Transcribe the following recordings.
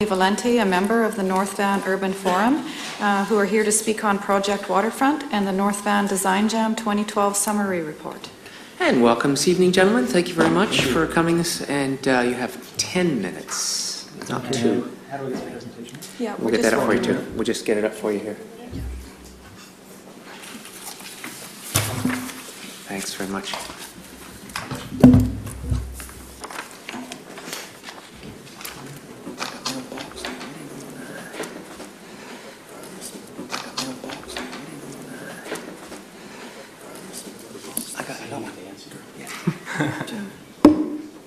Valente, a member of the North Van Urban Forum, who are here to speak on Project Waterfront and the North Van Design Jam 2012 Summary Report. And welcome this evening, gentlemen. Thank you very much for coming. And you have 10 minutes, not 2. How do we get the presentation? Yeah, We'll get that up for you too. We'll just get it up for you here. Thanks very much.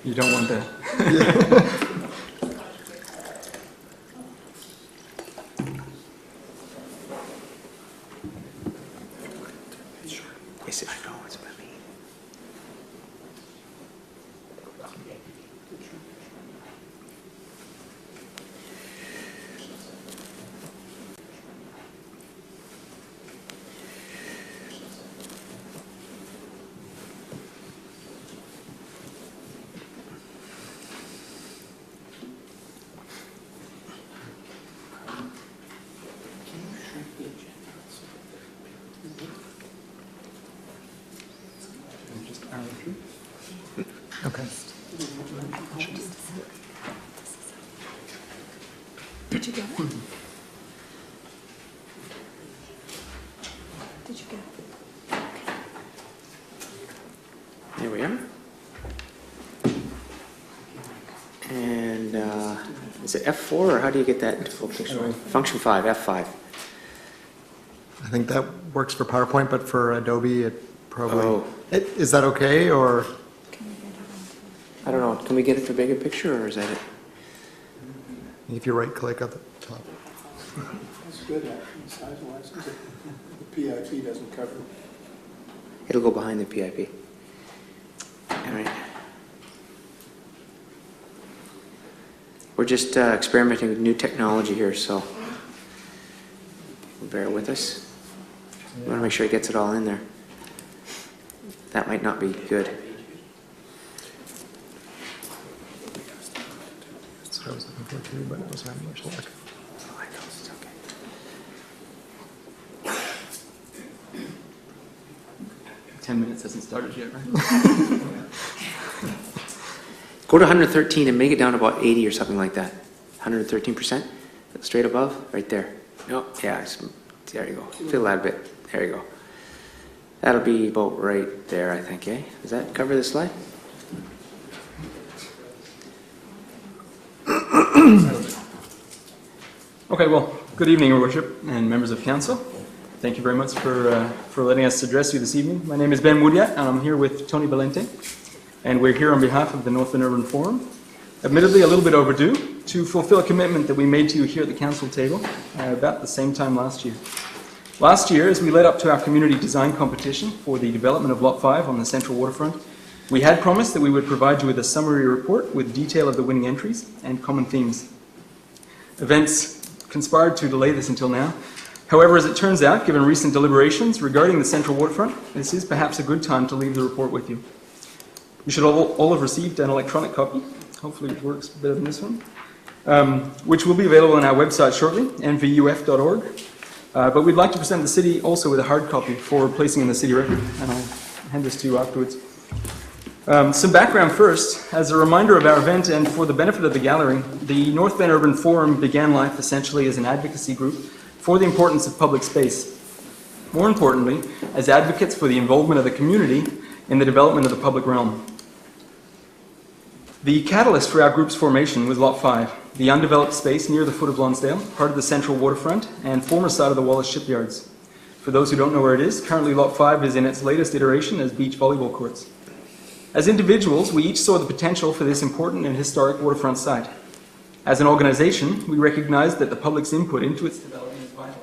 You don't want that. Yes, I know it's about me. Okay. Did you get it? Did you get it? There we are. And is it F4 or how do you get that into full picture? Function 5, F5. I think that works for PowerPoint, but for Adobe, it probably... Oh. Is that okay, or...? I don't know. Can we get it to bigger picture or is that it? If you right-click at the top. That's good, actually, size-wise, because the PIP doesn't cover. It'll go behind the PIP. All right. We're just experimenting with new technology here, so bear with us. We want to make sure it gets it all in there. That might not be good. That's what I was looking for too, but I wasn't having much luck. Oh, I know, it's okay. 10 minutes hasn't started yet, right? Go to 113 and make it down to about 80 or something like that. 113%, straight above, right there. No, yeah, there you go. Fill that a bit. There you go. That'll be about right there, I think, eh? Does that cover the slide? Okay, well, good evening, Your Worship and members of Council. Thank you very much for letting us address you this evening. My name is Ben Woodyat, and I'm here with Tony Valente, and we're here on behalf of the North Van Urban Forum. Admittedly, a little bit overdue, to fulfill a commitment that we made to you here at the Council table about the same time last year. Last year, as we led up to our community design competition for the development of Lot 5 on the Central Waterfront, we had promised that we would provide you with a summary report with detail of the winning entries and common themes. Events conspired to delay this until now. However, as it turns out, given recent deliberations regarding the Central Waterfront, this is perhaps a good time to leave the report with you. You should all have received an electronic copy. Hopefully it works better than this one, which will be available on our website shortly, nvuf.org. But we'd like to present the City also with a hard copy for placing in the City record, and I'll hand this to you afterwards. Some background first. As a reminder of our event and for the benefit of the gallery, the North Van Urban Forum began life essentially as an advocacy group for the importance of public space. More importantly, as advocates for the involvement of the community in the development of the public realm. The catalyst for our group's formation was Lot 5, the undeveloped space near the foot of Lonsdale, part of the Central Waterfront and former site of the Wallace Shipyards. For those who don't know where it is, currently Lot 5 is in its latest iteration as beach volleyball courts. As individuals, we each saw the potential for this important and historic waterfront site. As an organisation, we recognized that the public's input into its development is vital.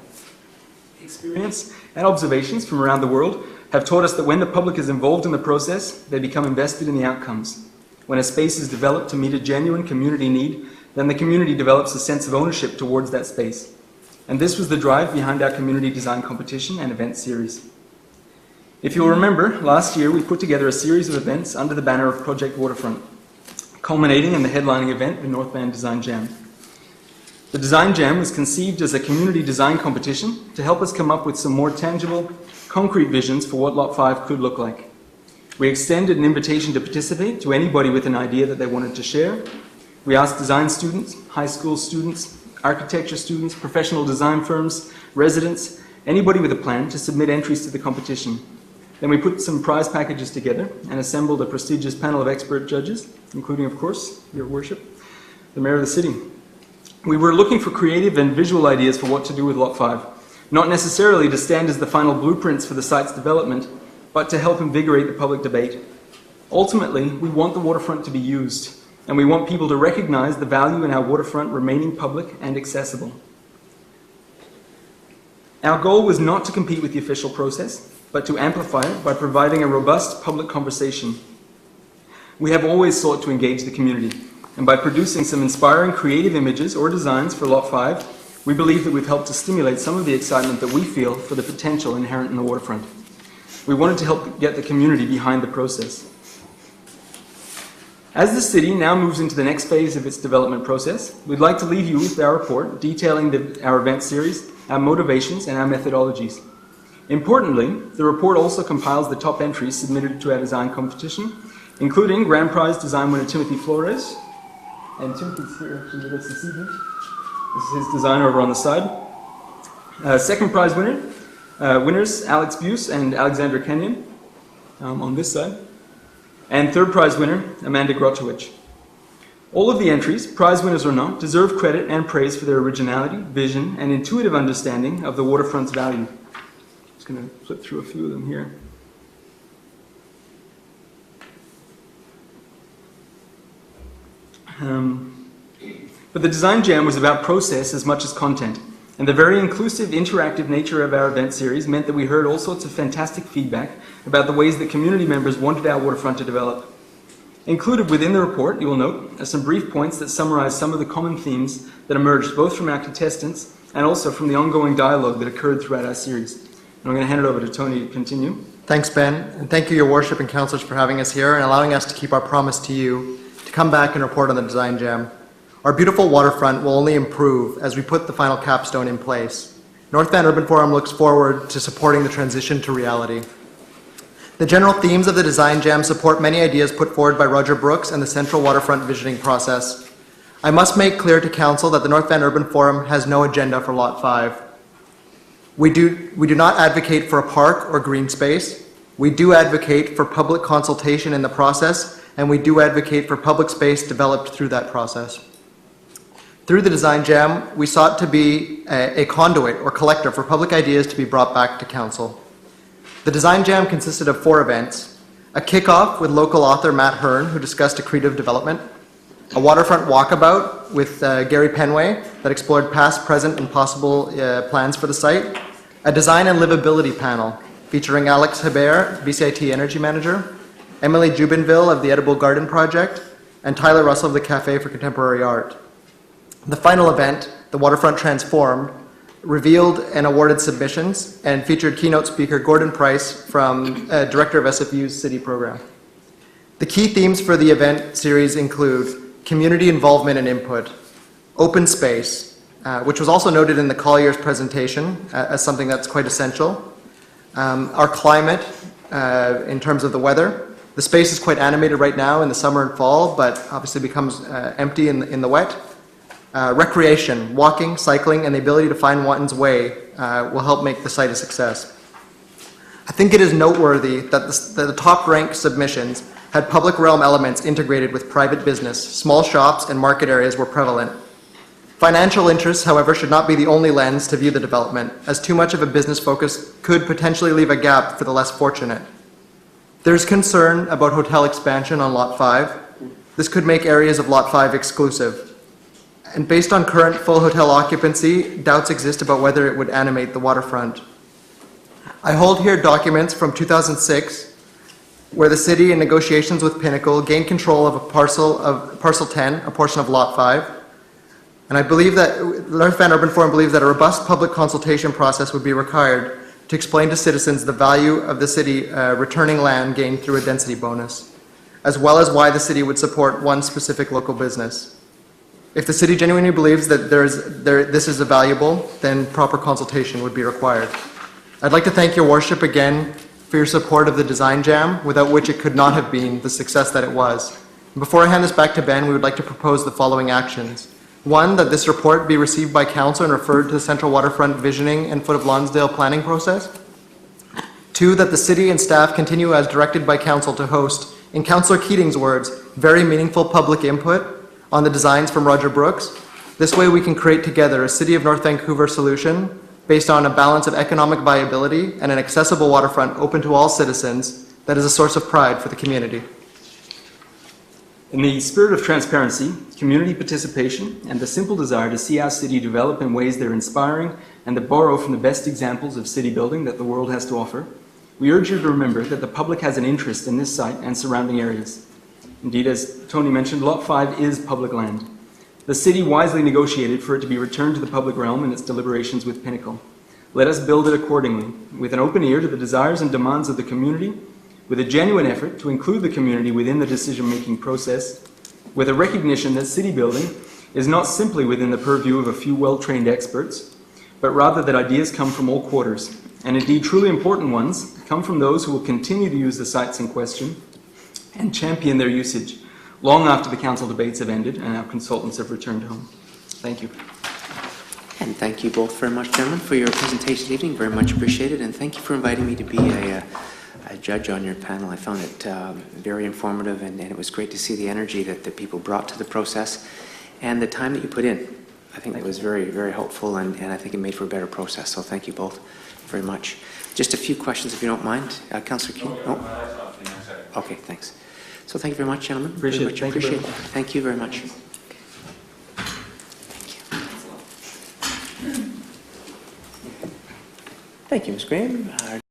Experience and observations from around the world have taught us that when the public is involved in the process, they become invested in the outcomes. When a space is developed to meet a genuine community need, then the community develops a sense of ownership towards that space. And this was the drive behind our community design competition and event series. If you'll remember, last year we put together a series of events under the banner of Project Waterfront, culminating in the headlining event, the North Van Design Jam. The Design Jam was conceived as a community design competition to help us come up with some more tangible, concrete visions for what Lot 5 could look like. We extended an invitation to participate to anybody with an idea that they wanted to share. We asked design students, high school students, architecture students, professional design firms, residents, anybody with a plan to submit entries to the competition. Then we put some prize packages together and assembled a prestigious panel of expert judges, including, of course, Your Worship, the Mayor of the City. We were looking for creative and visual ideas for what to do with Lot 5, not necessarily to stand as the final blueprints for the site's development, but to help invigorate the public debate. Ultimately, we want the waterfront to be used, and we want people to recognize the value in our waterfront remaining public and accessible. Our goal was not to compete with the official process, but to amplify it by providing a robust public conversation. We have always sought to engage the community, and by producing some inspiring creative images or designs for Lot 5, we believe that we've helped to stimulate some of the excitement that we feel for the potential inherent in the waterfront. We wanted to help get the community behind the process. As the city now moves into the next phase of its development process, we'd like to leave you with our report detailing our event series, our motivations, and our methodologies. Importantly, the report also compiles the top entries submitted to our design competition, including Grand Prize design winner Timothy Flores, and Timothy's here actually with us this evening. This is his design over on the side. Second prize winners Alex Buse and Alexandra Kenyon on this side. And third prize winner, Amanda Grotowicz. All of the entries, prize winners or not, deserve credit and praise for their originality, vision, and intuitive understanding of the waterfront's value. Just going to flip through a few of them here. But the Design Jam was about process as much as content. And the very inclusive, interactive nature of our event series meant that we heard all sorts of fantastic feedback about the ways that community members wanted our waterfront to develop. Included within the report, you will note, are some brief points that summarize some of the common themes that emerged both from our contestants and also from the ongoing dialogue that occurred throughout our series. And I'm going to hand it over to Tony to continue. Thanks, Ben, and thank you, Your Worship and Councillors, for having us here and allowing us to keep our promise to you to come back and report on the Design Jam. Our beautiful waterfront will only improve as we put the final capstone in place. North Van Urban Forum looks forward to supporting the transition to reality. The general themes of the Design Jam support many ideas put forward by Roger Brooks and the Central Waterfront Visioning process. I must make clear to Council that the North Van Urban Forum has no agenda for Lot 5. We do not advocate for a park or green space. We do advocate for public consultation in the process, and we do advocate for public space developed through that process. Through the Design Jam, we sought to be a conduit or collector for public ideas to be brought back to Council. The Design Jam consisted of 4 events: a kickoff with local author Matt Hearn, who discussed accretive development, a waterfront walkabout with Gary Penway that explored past, present, and possible plans for the site, a design and livability panel featuring Alex Hebert, BCIT Energy Manager, Emily Jubinville of the Edible Garden Project, and Tyler Russell of the Cafe for Contemporary Art. The final event, the Waterfront Transformed, revealed and awarded submissions and featured keynote speaker Gordon Price from Director of SFU's City Program. The key themes for the event series include community involvement and input, open space, which was also noted in the Collier's presentation as something that's quite essential, our climate in terms of the weather. The space is quite animated right now in the summer and fall, but obviously becomes empty in the wet. Recreation, walking, cycling, and the ability to find one's way will help make the site a success. I think it is noteworthy that the top-ranked submissions had public realm elements integrated with private business. Small shops and market areas were prevalent. Financial interests, however, should not be the only lens to view the development, as too much of a business focus could potentially leave a gap for the less fortunate. There's concern about hotel expansion on Lot 5. This could make areas of Lot 5 exclusive. And based on current full hotel occupancy, doubts exist about whether it would animate the waterfront. I hold here documents from 2006 where the city, in negotiations with Pinnacle, gained control of parcel 10, a portion of Lot 5. And I believe that North Van Urban Forum believes that a robust public consultation process would be required to explain to citizens the value of the city returning land gained through a density bonus, as well as why the city would support one specific local business. If the city genuinely believes that this is valuable, then proper consultation would be required. I'd like to thank your worship again for your support of the Design Jam, without which it could not have been the success that it was. Before I hand this back to Ben, we would like to propose the following actions. 1, that this report be received by council and referred to the Central Waterfront Visioning and Foot of Lonsdale planning process. 2, that the city and staff continue as directed by council to host, in Councillor Keating's words, very meaningful public input on the designs from Roger Brooks. This way we can create together a City of North Vancouver solution based on a balance of economic viability and an accessible waterfront open to all citizens that is a source of pride for the community. In the spirit of transparency, community participation, and the simple desire to see our city develop in ways that are inspiring and that borrow from the best examples of city building that the world has to offer, we urge you to remember that the public has an interest in this site and surrounding areas. Indeed, as Tony mentioned, Lot 5 is public land. The city wisely negotiated for it to be returned to the public realm in its deliberations with Pinnacle. Let us build it accordingly, with an open ear to the desires and demands of the community, with a genuine effort to include the community within the decision-making process, with a recognition that city building is not simply within the purview of a few well-trained experts, but rather that ideas come from all quarters, and indeed truly important ones come from those who will continue to use the sites in question and champion their usage long after the council debates have ended and our consultants have returned home. Thank you. And thank you both very much, gentlemen, for your presentation this evening. Very much appreciated. And thank you for inviting me to be a judge on your panel. I found it very informative, and it was great to see the energy that the people brought to the process and the time that you put in. I think it was very, very helpful, and I think it made for a better process. So thank you both very much. Just a few questions, if you don't mind. Councillor Keane? No? Okay, thanks. So thank you very much, gentlemen. Appreciate it. Thank you very much. Thank you, Ms. Graham.